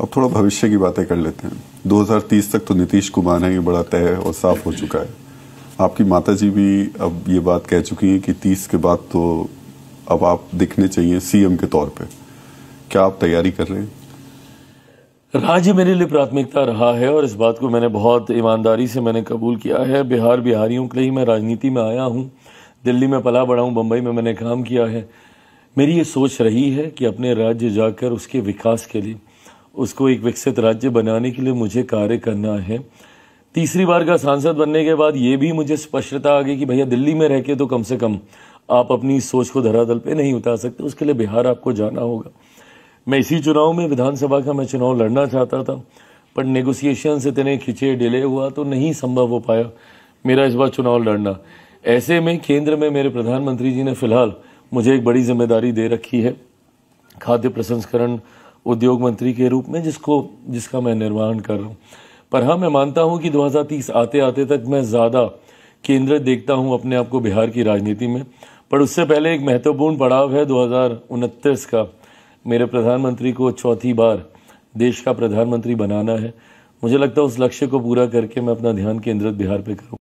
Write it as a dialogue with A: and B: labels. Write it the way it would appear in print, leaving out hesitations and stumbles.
A: अब थोड़ा भविष्य की बातें कर लेते हैं। 2030 तक तो नीतीश कुमार है, ये बड़ा तय और साफ हो चुका है। आपकी माताजी भी अब ये बात कह चुकी हैं कि 30 के बाद तो अब आप दिखने चाहिए सीएम के तौर पे। क्या आप तैयारी कर रहे हैं?
B: राज्य मेरे लिए प्राथमिकता रहा है और इस बात को मैंने बहुत ईमानदारी से मैंने कबूल किया है। बिहार बिहारियों के लिए ही मैं राजनीति में आया हूँ। दिल्ली में पला बड़ा हूँ, बम्बई में मैंने काम किया है। मेरी ये सोच रही है कि अपने राज्य जाकर उसके विकास के लिए, उसको एक विकसित राज्य बनाने के लिए मुझे कार्य करना है। तीसरी बार का सांसद बनने के बाद ये भी मुझे स्पष्टता आ गई कि भैया दिल्ली में रह के तो कम से कम आप अपनी सोच को धरातल पे नहीं उतार सकते, उसके लिए बिहार आपको जाना होगा। मैं इसी चुनाव में विधानसभा का मैं चुनाव लड़ना चाहता था, पर नेगोशिएशन से इतने खिंचे डिले हुआ तो नहीं संभव हो पाया मेरा इस बार चुनाव लड़ना। ऐसे में केंद्र में मेरे प्रधानमंत्री जी ने फिलहाल मुझे एक बड़ी जिम्मेदारी दे रखी है खाद्य प्रसंस्करण उद्योग मंत्री के रूप में, जिसका मैं निर्वहन कर रहा हूँ। पर हाँ, मैं मानता हूँ कि 2030 आते आते तक मैं ज़्यादा केंद्रित देखता हूँ अपने आप को बिहार की राजनीति में। पर उससे पहले एक महत्वपूर्ण पड़ाव है 2029 का। मेरे प्रधानमंत्री को चौथी बार देश का प्रधानमंत्री बनाना है। मुझे लगता है उस लक्ष्य को पूरा करके मैं अपना ध्यान केंद्रित बिहार पे करूँ।